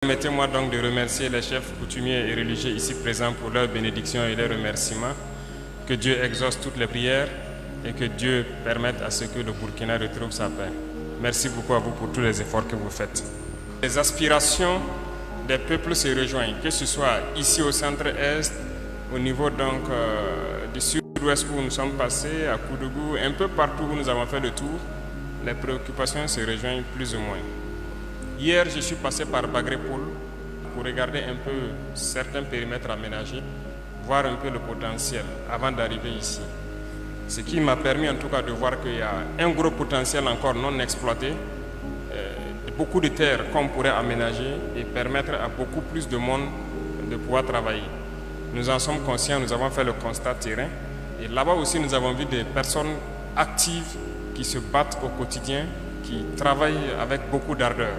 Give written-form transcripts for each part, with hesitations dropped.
Permettez-moi donc de remercier les chefs coutumiers et religieux ici présents pour leur bénédiction et leurs remerciements. Que Dieu exauce toutes les prières et que Dieu permette à ce que le Burkina retrouve sa paix. Merci beaucoup à vous pour tous les efforts que vous faites. Les aspirations des peuples se rejoignent, que ce soit ici au centre-est, au niveau donc du sud-ouest où nous sommes passés, à Koudougou, un peu partout où nous avons fait le tour, les préoccupations se rejoignent plus ou moins. Hier, je suis passé par Bagrépoul pour regarder un peu certains périmètres aménagés, voir un peu le potentiel avant d'arriver ici. Ce qui m'a permis en tout cas de voir qu'il y a un gros potentiel encore non exploité, beaucoup de terres qu'on pourrait aménager et permettre à beaucoup plus de monde de pouvoir travailler. Nous en sommes conscients, nous avons fait le constat terrain et là-bas aussi nous avons vu des personnes actives qui se battent au quotidien, qui travaillent avec beaucoup d'ardeur.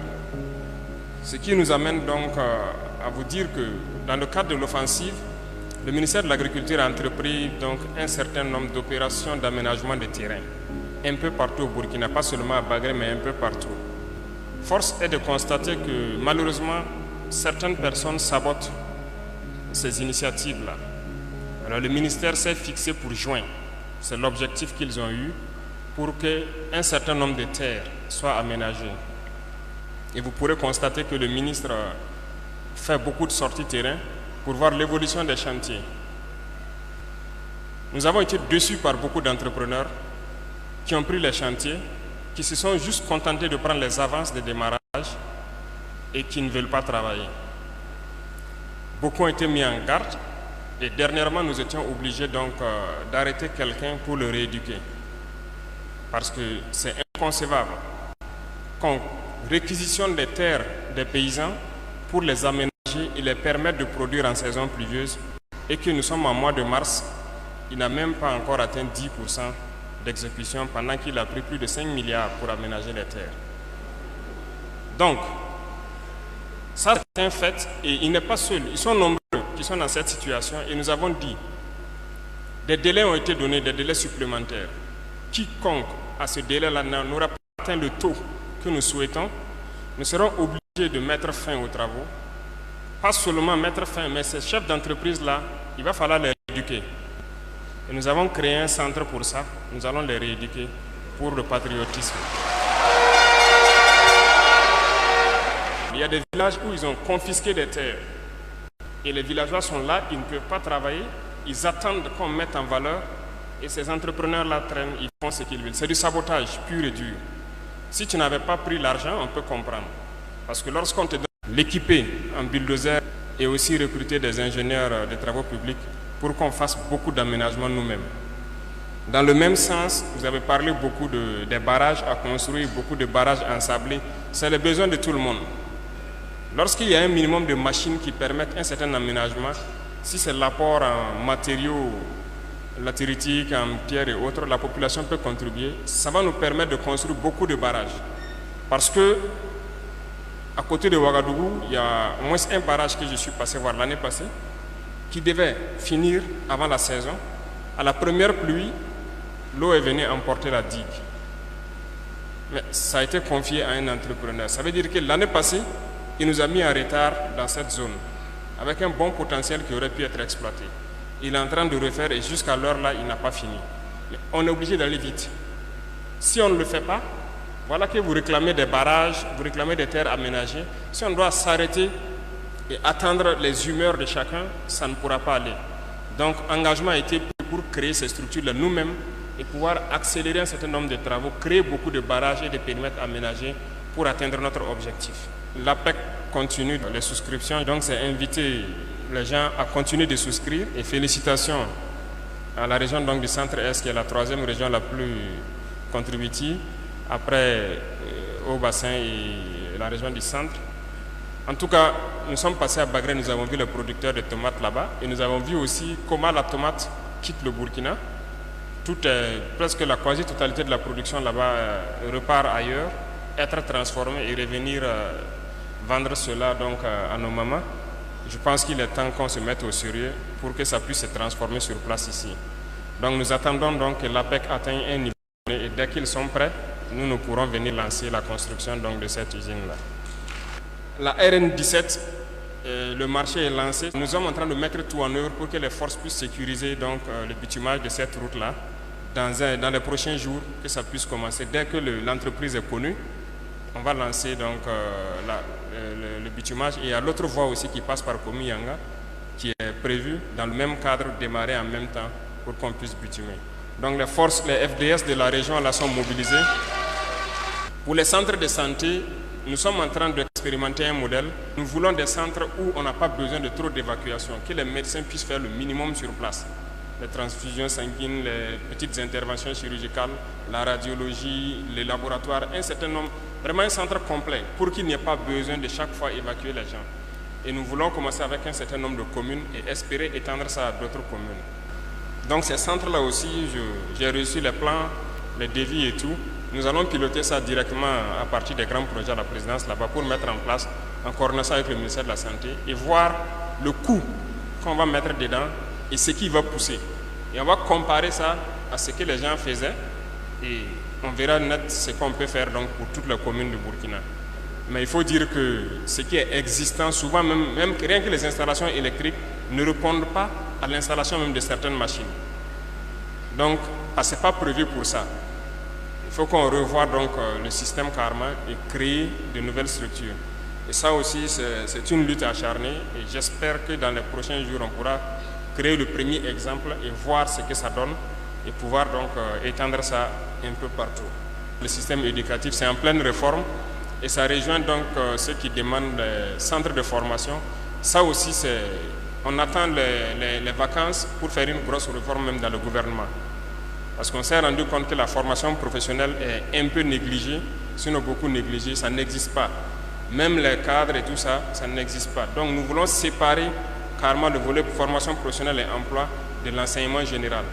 Ce qui nous amène donc à vous dire que dans le cadre de l'offensive, le ministère de l'Agriculture a entrepris donc un certain nombre d'opérations d'aménagement de terrain, un peu partout au Burkina, pas seulement à Bagré, mais un peu partout. Force est de constater que malheureusement, certaines personnes sabotent ces initiatives-là. Alors le ministère s'est fixé pour juin, c'est l'objectif qu'ils ont eu, pour qu'un certain nombre de terres soient aménagées. Et vous pourrez constater que le ministre fait beaucoup de sorties terrain pour voir l'évolution des chantiers. Nous avons été déçus par beaucoup d'entrepreneurs qui ont pris les chantiers, qui se sont juste contentés de prendre les avances de démarrage et qui ne veulent pas travailler. Beaucoup ont été mis en garde et dernièrement nous étions obligés donc d'arrêter quelqu'un pour le rééduquer. Parce que c'est inconcevable qu'on réquisitionne des terres des paysans pour les aménager et les permettre de produire en saison pluvieuse et que nous sommes en mois de mars, il n'a même pas encore atteint 10% d'exécution pendant qu'il a pris plus de 5 milliards pour aménager les terres. Donc, ça c'est un fait et il n'est pas seul, ils sont nombreux qui sont dans cette situation et nous avons dit, des délais ont été donnés, des délais supplémentaires. Quiconque à ce délai-là n'aura pas atteint le taux que nous souhaitons, nous serons obligés de mettre fin aux travaux. Pas seulement mettre fin, mais ces chefs d'entreprise-là, il va falloir les rééduquer. Et nous avons créé un centre pour ça, nous allons les rééduquer pour le patriotisme. Il y a des villages où ils ont confisqué des terres. Et les villageois sont là, ils ne peuvent pas travailler, ils attendent qu'on mette en valeur. Et ces entrepreneurs-là traînent, ils font ce qu'ils veulent. C'est du sabotage pur et dur. Si tu n'avais pas pris l'argent, on peut comprendre. Parce que lorsqu'on te donne l'équiper en bulldozer et aussi recruter des ingénieurs de travaux publics pour qu'on fasse beaucoup d'aménagements nous-mêmes. Dans le même sens, vous avez parlé beaucoup des barrages à construire, beaucoup de barrages ensablés. C'est le besoin de tout le monde. Lorsqu'il y a un minimum de machines qui permettent un certain aménagement, si c'est l'apport en matériaux latéritique, en pierre et autres, la population peut contribuer. Ça va nous permettre de construire beaucoup de barrages. Parce que, à côté de Ouagadougou, il y a au moins un barrage que je suis passé voir l'année passée, qui devait finir avant la saison. À la première pluie, l'eau est venue emporter la digue. Mais ça a été confié à un entrepreneur. Ça veut dire que l'année passée, il nous a mis en retard dans cette zone, avec un bon potentiel qui aurait pu être exploité. Il est en train de refaire et jusqu'à l'heure là, il n'a pas fini. Mais on est obligé d'aller vite. Si on ne le fait pas, voilà que vous réclamez des barrages, vous réclamez des terres aménagées. Si on doit s'arrêter et attendre les humeurs de chacun, ça ne pourra pas aller. Donc, engagement a été pris pour créer ces structures-là nous-mêmes et pouvoir accélérer un certain nombre de travaux, créer beaucoup de barrages et de périmètres aménagés pour atteindre notre objectif. L'APEC continue les souscriptions, donc c'est inviter les gens à continuer de souscrire et félicitations à la région donc, du centre-est qui est la troisième région la plus contributive après au bassin et la région du centre. En tout cas, nous sommes passés à Bagré, nous avons vu les producteurs de tomates là-bas et nous avons vu aussi comment la tomate quitte le Burkina. Presque la quasi-totalité de la production là-bas repart ailleurs, être transformée et revenir vendre cela donc à nos mamans. Je pense qu'il est temps qu'on se mette au sérieux pour que ça puisse se transformer sur place ici. Donc nous attendons donc que l'APEC atteigne un niveau et dès qu'ils sont prêts, nous pourrons venir lancer la construction donc, de cette usine-là. La RN17, le marché est lancé. Nous sommes en train de mettre tout en œuvre pour que les forces puissent sécuriser donc, le bitumage de cette route-là dans les prochains jours, que ça puisse commencer. Dès que l'entreprise est connue, on va lancer donc, le bitumage. Et il y a l'autre voie aussi qui passe par Komiyanga, qui est prévue dans le même cadre, démarrer en même temps pour qu'on puisse bitumer. Donc les forces, les FDS de la région là sont mobilisées. Pour les centres de santé, nous sommes en train d'expérimenter un modèle. Nous voulons des centres où on n'a pas besoin de trop d'évacuation, que les médecins puissent faire le minimum sur place. Les transfusions sanguines, les petites interventions chirurgicales, la radiologie, les laboratoires, un certain nombre, vraiment un centre complet pour qu'il n'y ait pas besoin de chaque fois évacuer les gens. Et nous voulons commencer avec un certain nombre de communes et espérer étendre ça à d'autres communes. Donc ces centres-là aussi, j'ai reçu les plans, les devis et tout. Nous allons piloter ça directement à partir des grands projets à la présidence là-bas pour mettre en place, en coordination avec le ministère de la Santé et voir le coût qu'on va mettre dedans et ce qui va pousser. Et on va comparer ça à ce que les gens faisaient et on verra net ce qu'on peut faire donc, pour toutes les communes de Burkina. Mais il faut dire que ce qui est existant, souvent même rien que les installations électriques ne répondent pas à l'installation même de certaines machines. Donc, ce n'est pas prévu pour ça. Il faut qu'on revoie donc le système Karma et créer de nouvelles structures. Et ça aussi, c'est une lutte acharnée et j'espère que dans les prochains jours, on pourra créer le premier exemple et voir ce que ça donne et pouvoir donc étendre ça un peu partout. Le système éducatif, c'est en pleine réforme et ça rejoint donc ceux qui demandent les centres de formation. Ça aussi, on attend les vacances pour faire une grosse réforme même dans le gouvernement. Parce qu'on s'est rendu compte que la formation professionnelle est un peu négligée, sinon beaucoup négligée, ça n'existe pas. Même les cadres et tout ça, ça n'existe pas. Donc nous voulons séparer carrément le volet formation professionnelle et emploi de l'enseignement général.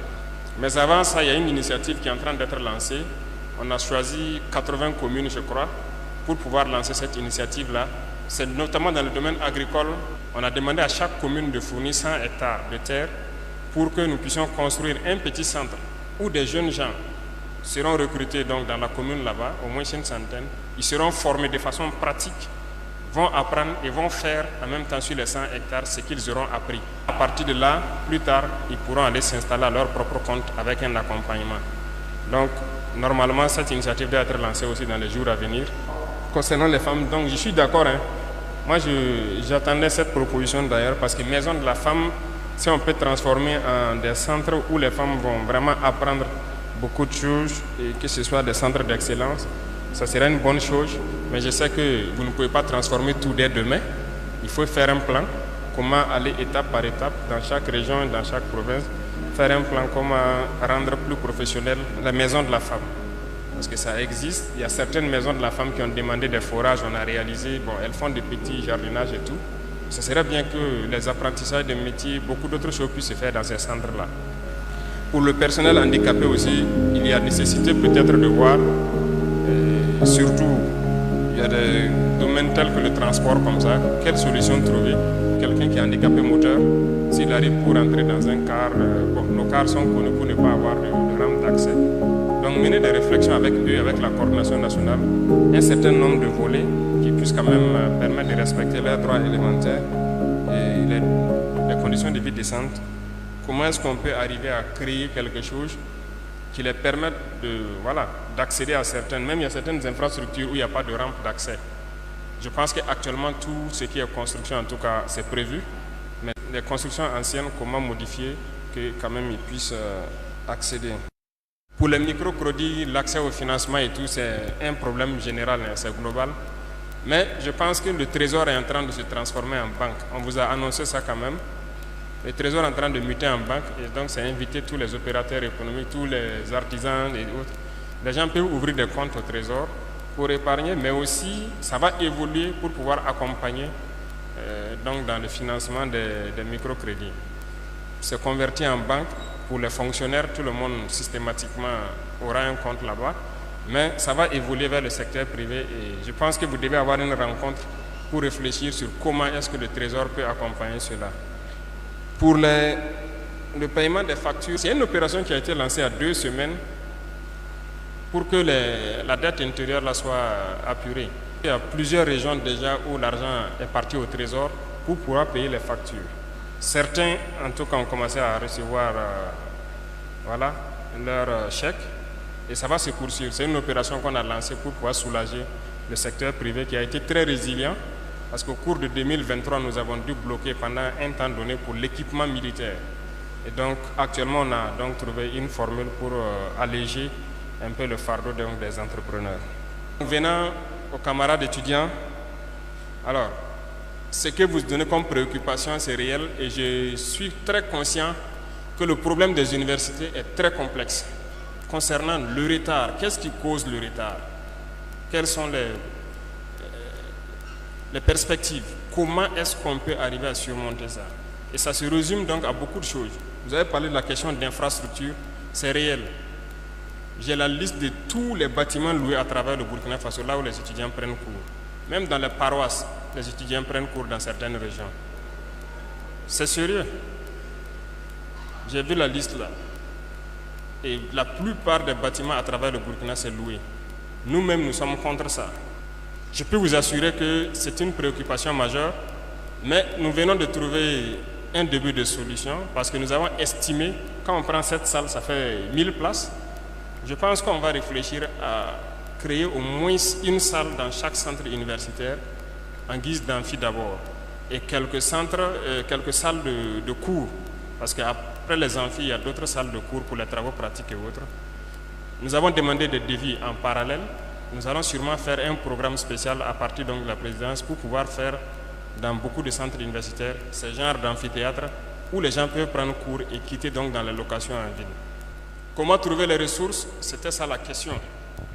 Mais avant ça, il y a une initiative qui est en train d'être lancée. On a choisi 80 communes, je crois, pour pouvoir lancer cette initiative-là. C'est notamment dans le domaine agricole. On a demandé à chaque commune de fournir 100 hectares de terre pour que nous puissions construire un petit centre où des jeunes gens seront recrutés donc dans la commune là-bas, au moins une centaine. Ils seront formés de façon pratique, vont apprendre et vont faire en même temps sur les 100 hectares ce qu'ils auront appris. À partir de là, plus tard, ils pourront aller s'installer à leur propre compte avec un accompagnement. Donc, normalement, cette initiative doit être lancée aussi dans les jours à venir. Concernant les femmes, donc je suis d'accord. Moi, j'attendais cette proposition d'ailleurs parce que Maison de la Femme, si on peut transformer en des centres où les femmes vont vraiment apprendre beaucoup de choses et que ce soit des centres d'excellence, ça serait une bonne chose. Mais je sais que vous ne pouvez pas transformer tout dès demain. Il faut faire un plan, comment aller étape par étape dans chaque région et dans chaque province, faire un plan comment rendre plus professionnelle la Maison de la Femme. Parce que ça existe, il y a certaines maisons de la femme qui ont demandé des forages, on a réalisé, bon, elles font des petits jardinages et tout. Ce serait bien que les apprentissages de métiers, beaucoup d'autres choses puissent se faire dans ces centres-là. Pour le personnel handicapé aussi, il y a nécessité peut-être de voir, surtout, il y a des domaines tels que le transport comme ça, quelle solution trouver. Quelqu'un qui est handicapé moteur, s'il arrive pour entrer dans un car, bon, nos cars sont connus pour ne pas avoir de rampe d'accès. Donc mener des réflexions avec eux, avec la coordination nationale, un certain nombre de volets qui puissent quand même permettre de respecter leurs droits élémentaires et les conditions de vie décentes. Comment est-ce qu'on peut arriver à créer quelque chose qui les permette d'accéder à certaines, même il y a certaines infrastructures où il n'y a pas de rampe d'accès. Je pense qu'actuellement tout ce qui est construction en tout cas c'est prévu, mais les constructions anciennes, comment modifier que quand même ils puissent accéder. Pour les microcrédits, l'accès au financement et tout, c'est un problème général, c'est global. Mais je pense que le Trésor est en train de se transformer en banque. On vous a annoncé ça quand même. Le Trésor est en train de muter en banque et donc c'est inviter tous les opérateurs économiques, tous les artisans et autres. Les gens peuvent ouvrir des comptes au Trésor pour épargner, mais aussi ça va évoluer pour pouvoir accompagner donc dans le financement des microcrédits. C'est converti en banque. Pour les fonctionnaires, tout le monde systématiquement aura un compte là-bas, mais ça va évoluer vers le secteur privé et je pense que vous devez avoir une rencontre pour réfléchir sur comment est-ce que le Trésor peut accompagner cela. Pour le paiement des factures, c'est une opération qui a été lancée à 2 semaines pour que la dette intérieure là soit apurée. Il y a plusieurs régions déjà où l'argent est parti au trésor pour pouvoir payer les factures. Certains, en tout cas, ont commencé à recevoir voilà, leur chèque et ça va se poursuivre. C'est une opération qu'on a lancée pour pouvoir soulager le secteur privé qui a été très résilient parce qu'au cours de 2023, nous avons dû bloquer pendant un temps donné pour l'équipement militaire. Et donc, actuellement, on a donc trouvé une formule pour alléger un peu le fardeau donc, des entrepreneurs. Venant aux camarades étudiants, alors, ce que vous donnez comme préoccupation, c'est réel et je suis très conscient que le problème des universités est très complexe. Concernant le retard, qu'est-ce qui cause le retard? Quelles sont les perspectives? Comment est-ce qu'on peut arriver à surmonter ça? Et ça se résume donc à beaucoup de choses. Vous avez parlé de la question d'infrastructure, c'est réel. J'ai la liste de tous les bâtiments loués à travers le Burkina Faso, là où les étudiants prennent cours. Même dans les paroisses, les étudiants prennent cours dans certaines régions. C'est sérieux. J'ai vu la liste là. Et la plupart des bâtiments à travers le Burkina, c'est loué. Nous-mêmes, nous sommes contre ça. Je peux vous assurer que c'est une préoccupation majeure, mais nous venons de trouver un début de solution parce que nous avons estimé, quand on prend cette salle, ça fait 1000 places. Je pense qu'on va réfléchir à créer au moins une salle dans chaque centre universitaire en guise d'amphi d'abord et quelques salles de cours parce qu'après les amphis, il y a d'autres salles de cours pour les travaux pratiques et autres. Nous avons demandé des devis en parallèle. Nous allons sûrement faire un programme spécial à partir donc, de la présidence pour pouvoir faire dans beaucoup de centres universitaires ce genre d'amphithéâtre où les gens peuvent prendre cours et quitter donc dans les locations en ville. Comment trouver les ressources? C'était ça la question.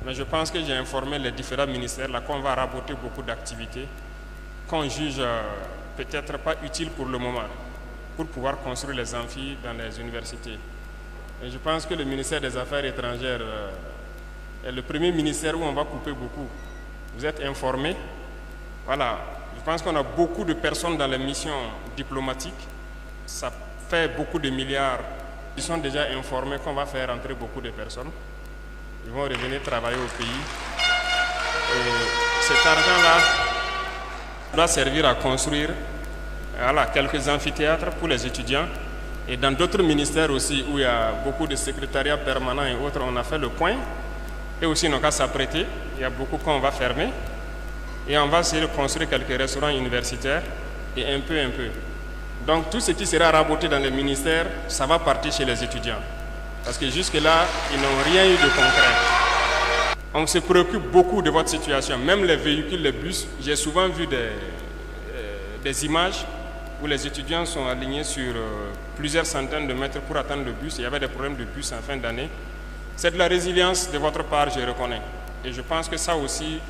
Mais je pense que j'ai informé les différents ministères là qu'on va rapporter beaucoup d'activités qu'on juge peut-être pas utiles pour le moment pour pouvoir construire les amphis dans les universités. Et je pense que le ministère des Affaires étrangères est le premier ministère où on va couper beaucoup. Vous êtes informés? Voilà. Je pense qu'on a beaucoup de personnes dans les missions diplomatiques. Ça fait beaucoup de milliards. Ils sont déjà informés qu'on va faire entrer beaucoup de personnes. Ils vont revenir travailler au pays. Et cet argent-là doit servir à construire voilà, quelques amphithéâtres pour les étudiants. Et dans d'autres ministères aussi, où il y a beaucoup de secrétariats permanents et autres, on a fait le point. Et aussi, n'ont qu'à s'apprêter. Il y a beaucoup qu'on va fermer. Et on va essayer de construire quelques restaurants universitaires et un peu. Donc tout ce qui sera raboté dans les ministères, ça va partir chez les étudiants. Parce que jusque-là, ils n'ont rien eu de concret. On se préoccupe beaucoup de votre situation. Même les véhicules, les bus, j'ai souvent vu des images où les étudiants sont alignés sur plusieurs centaines de mètres pour attendre le bus. Il y avait des problèmes de bus en fin d'année. C'est de la résilience de votre part, je reconnais. Et je pense que ça aussi,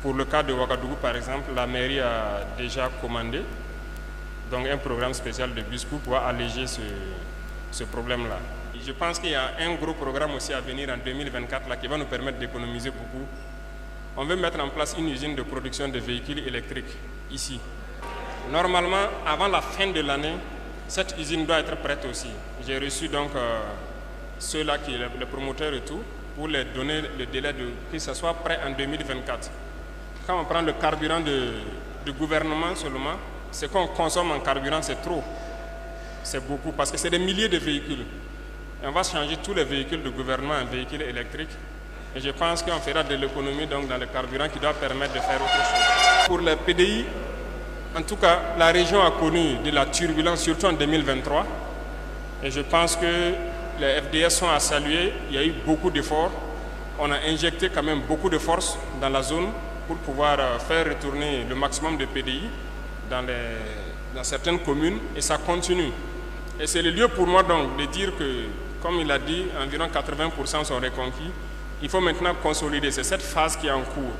pour le cas de Ouagadougou, par exemple, la mairie a déjà commandé donc un programme spécial de bus pour pouvoir alléger ce problème-là. Je pense qu'il y a un gros programme aussi à venir en 2024 là, qui va nous permettre d'économiser beaucoup. On veut mettre en place une usine de production de véhicules électriques ici. Normalement, avant la fin de l'année, cette usine doit être prête aussi. J'ai reçu donc ceux-là, les promoteurs et tout, pour les donner le délai que ce soit prêt en 2024. Quand on prend le carburant du gouvernement seulement, ce qu'on consomme en carburant, c'est trop. C'est beaucoup, parce que c'est des milliers de véhicules. Et on va changer tous les véhicules du gouvernement en véhicules électriques. Et je pense qu'on fera de l'économie dans le carburant qui doit permettre de faire autre chose. Pour les PDI, en tout cas, la région a connu de la turbulence, surtout en 2023. Et je pense que les FDS sont à saluer. Il y a eu beaucoup d'efforts. On a injecté quand même beaucoup de force dans la zone pour pouvoir faire retourner le maximum de PDI dans certaines communes, et ça continue. Et c'est le lieu pour moi donc de dire que, comme il a dit, environ 80% sont reconquis. Il faut maintenant consolider, c'est cette phase qui est en cours.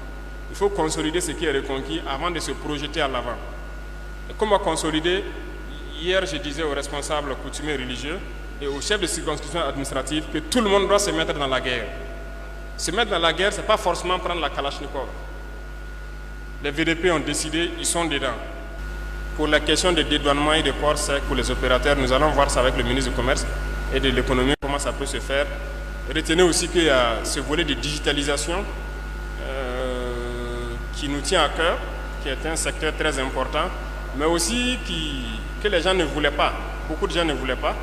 Il faut consolider ce qui est reconquis avant de se projeter à l'avant. Et comment consolider? Hier, je disais aux responsables coutumiers religieux et aux chefs de circonscription administrative que tout le monde doit se mettre dans la guerre. Se mettre dans la guerre, ce n'est pas forcément prendre la Kalachnikov. Les VDP ont décidé, ils sont dedans. Pour la question de dédouanement et de port sec pour les opérateurs, nous allons voir ça avec le ministre du Commerce et de l'économie, comment ça peut se faire. Retenez aussi qu'il y a ce volet de digitalisation qui nous tient à cœur, qui est un secteur très important, mais aussi que les gens ne voulaient pas. Beaucoup de gens ne voulaient pas.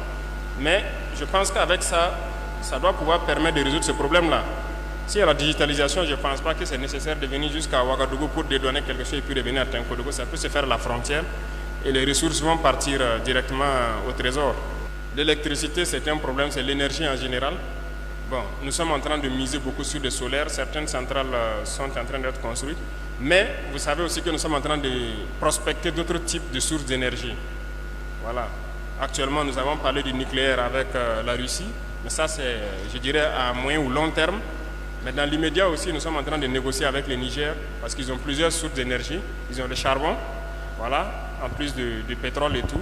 Mais je pense qu'avec ça, ça doit pouvoir permettre de résoudre ce problème-là. S'il y a la digitalisation, je ne pense pas que c'est nécessaire de venir jusqu'à Ouagadougou pour dédouaner quelque chose et puis revenir à Tinkodougou. Ça peut se faire à la frontière et les ressources vont partir directement au trésor. L'électricité, c'est un problème, c'est l'énergie en général. Bon, nous sommes en train de miser beaucoup sur le solaire. Certaines centrales sont en train d'être construites. Mais vous savez aussi que nous sommes en train de prospecter d'autres types de sources d'énergie. Voilà. Actuellement, nous avons parlé du nucléaire avec la Russie. Mais ça, c'est, je dirais, à moyen ou long terme. Mais dans l'immédiat aussi, nous sommes en train de négocier avec le Niger parce qu'ils ont plusieurs sources d'énergie. Ils ont le charbon, voilà, en plus du pétrole et tout.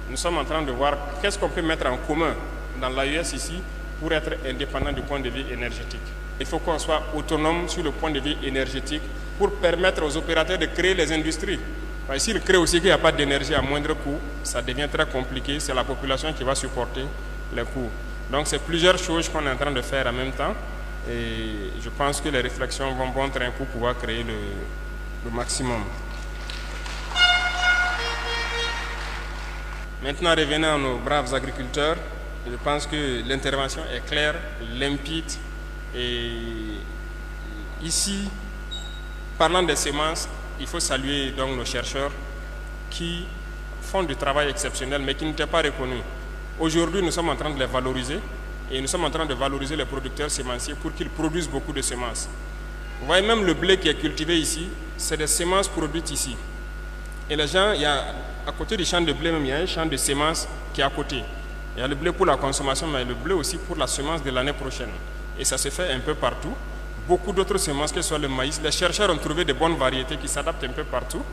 Nous sommes en train de voir qu'est-ce qu'on peut mettre en commun dans l'AES ici pour être indépendant du point de vue énergétique. Il faut qu'on soit autonome sur le point de vue énergétique pour permettre aux opérateurs de créer les industries. S'ils créent aussi qu'il n'y a pas d'énergie à moindre coût, ça devient très compliqué. C'est la population qui va supporter les coûts. Donc c'est plusieurs choses qu'on est en train de faire en même temps. Et je pense que les réflexions vont bon train pour pouvoir créer le maximum. Maintenant, revenons à nos braves agriculteurs. Je pense que l'intervention est claire, limpide. Et ici, parlant des semences, il faut saluer donc nos chercheurs qui font du travail exceptionnel mais qui n'étaient pas reconnus. Aujourd'hui, nous sommes en train de les valoriser et nous sommes en train de valoriser les producteurs sémenciers pour qu'ils produisent beaucoup de semences. Vous voyez, même le blé qui est cultivé ici, c'est des semences produites ici. Et les gens, à côté du champ de blé, même, il y a un champ de semences qui est à côté. Il y a le blé pour la consommation, mais le blé aussi pour la semence de l'année prochaine. Et ça se fait un peu partout. Beaucoup d'autres semences, que ce soit le maïs, les chercheurs ont trouvé de bonnes variétés qui s'adaptent un peu partout.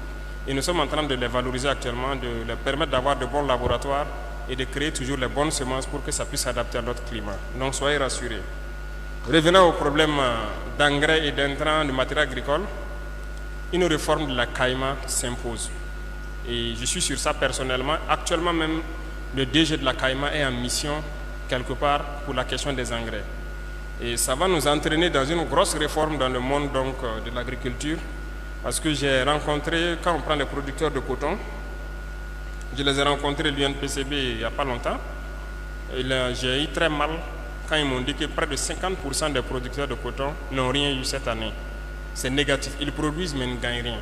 Et nous sommes en train de les valoriser actuellement, de leur permettre d'avoir de bons laboratoires et de créer toujours les bonnes semences pour que ça puisse s'adapter à notre climat. Donc soyez rassurés. Revenons au problème d'engrais et d'intrants de matériel agricole. Une réforme de la CAIMA s'impose. Et je suis sur ça personnellement. Actuellement même, le DG de la CAIMA est en mission quelque part pour la question des engrais. Et ça va nous entraîner dans une grosse réforme dans le monde donc, de l'agriculture. Parce que j'ai rencontré, quand on prend les producteurs de coton, je les ai rencontrés l'UNPCB il n'y a pas longtemps. J'ai eu très mal quand ils m'ont dit que près de 50% des producteurs de coton n'ont rien eu cette année. C'est négatif. Ils produisent mais ils ne gagnent rien.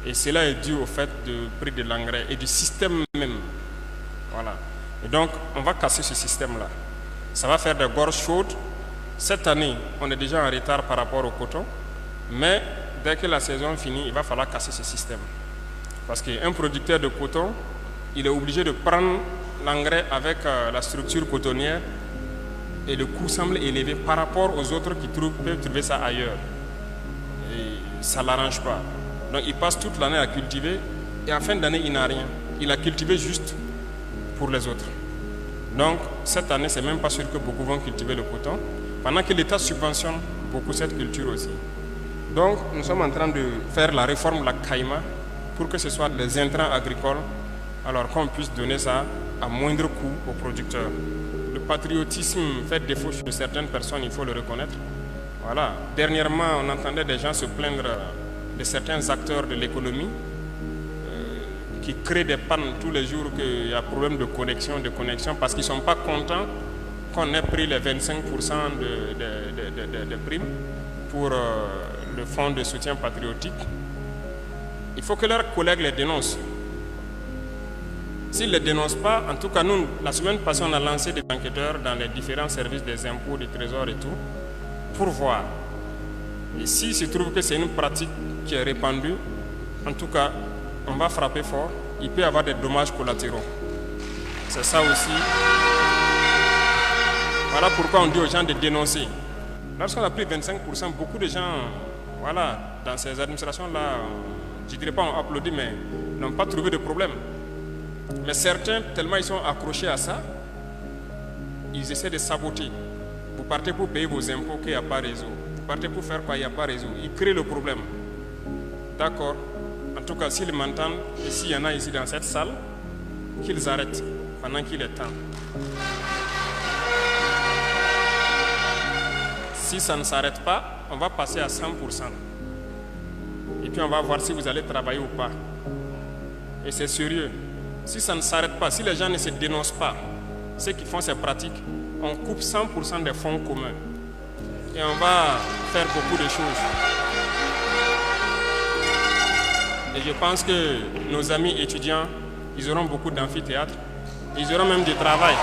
Et cela est dû au fait du prix de l'engrais et du système même. Voilà. Et donc, on va casser ce système-là. Ça va faire des gorges chaudes. Cette année, on est déjà en retard par rapport au coton. Mais dès que la saison finit, il va falloir casser ce système. Parce qu'un producteur de coton, il est obligé de prendre l'engrais avec la structure cotonnière et le coût semble élevé par rapport aux autres qui peuvent trouver ça ailleurs. Et ça ne l'arrange pas. Donc il passe toute l'année à cultiver et en fin d'année, il n'a rien. Il a cultivé juste pour les autres. Donc cette année, ce n'est même pas sûr que beaucoup vont cultiver le coton, pendant que l'État subventionne beaucoup cette culture aussi. Donc nous sommes en train de faire la réforme de la CAIMA pour que ce soit des intrants agricoles, alors qu'on puisse donner ça à moindre coût aux producteurs. Le patriotisme fait défaut chez certaines personnes, il faut le reconnaître. Voilà. Dernièrement, on entendait des gens se plaindre de certains acteurs de l'économie qui créent des pannes tous les jours, qu'il y a problème de connexion, parce qu'ils ne sont pas contents qu'on ait pris les 25% de primes pour le fonds de soutien patriotique. Il faut que leurs collègues les dénoncent. S'ils ne les dénoncent pas, en tout cas nous, la semaine passée, on a lancé des enquêteurs dans les différents services des impôts, du trésor et tout, pour voir. Et s'il se trouve que c'est une pratique qui est répandue, en tout cas, on va frapper fort. Il peut y avoir des dommages collatéraux. C'est ça aussi. Voilà pourquoi on dit aux gens de dénoncer. Lorsqu'on a pris 25%, beaucoup de gens, voilà, dans ces administrations-là, je ne dirais pas on applaudit, mais n'ont pas trouvé de problème. Mais certains, tellement ils sont accrochés à ça, ils essaient de saboter. Vous partez pour payer vos impôts qu'il n'y a pas réseau. Vous partez pour faire quoi, il n'y a pas réseau. Ils créent le problème. D'accord. En tout cas, s'ils m'entendent, et s'il y en a ici dans cette salle, qu'ils arrêtent pendant qu'il est temps. Si ça ne s'arrête pas, on va passer à 100%. et puis on va voir si vous allez travailler ou pas. Et c'est sérieux. Si ça ne s'arrête pas, si les gens ne se dénoncent pas, ceux qui font ces pratiques, on coupe 100% des fonds communs. Et on va faire beaucoup de choses. Et je pense que nos amis étudiants, ils auront beaucoup d'amphithéâtres, ils auront même du travail.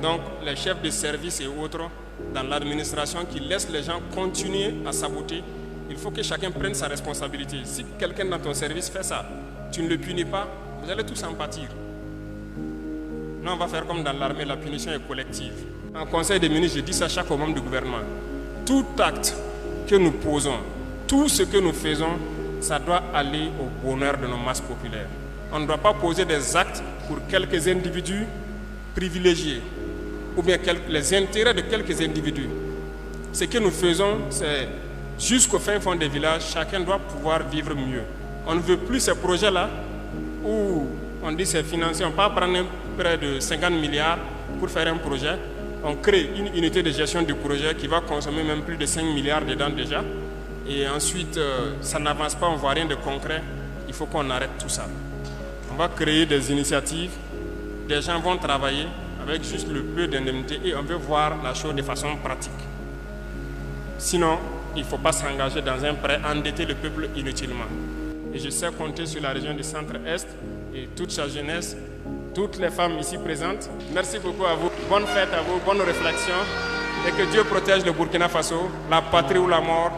Donc les chefs de service et autres dans l'administration qui laissent les gens continuer à saboter, il faut que chacun prenne sa responsabilité. Si quelqu'un dans ton service fait ça, tu ne le punis pas, vous allez tous en pâtir. Nous, on va faire comme dans l'armée, la punition est collective. En conseil des ministres, je dis ça à chaque membre du gouvernement. Tout acte que nous posons, tout ce que nous faisons, ça doit aller au bonheur de nos masses populaires. On ne doit pas poser des actes pour quelques individus privilégiés ou bien les intérêts de quelques individus. Ce que nous faisons, c'est jusqu'au fin fond des villages, chacun doit pouvoir vivre mieux. On ne veut plus ces projets-là où on dit c'est financier, on ne peut pas prendre près de 50 milliards pour faire un projet. On crée une unité de gestion du projet qui va consommer même plus de 5 milliards dedans déjà. Et ensuite, ça n'avance pas, on ne voit rien de concret. Il faut qu'on arrête tout ça. On va créer des initiatives, des gens vont travailler avec juste le peu d'indemnité et on veut voir la chose de façon pratique. Sinon, il ne faut pas s'engager dans un prêt, endetter le peuple inutilement. Et je sais compter sur la région du Centre-Est et toute sa jeunesse, toutes les femmes ici présentes. Merci beaucoup à vous. Bonne fête à vous, bonne réflexion. Et que Dieu protège le Burkina Faso, la patrie ou la mort.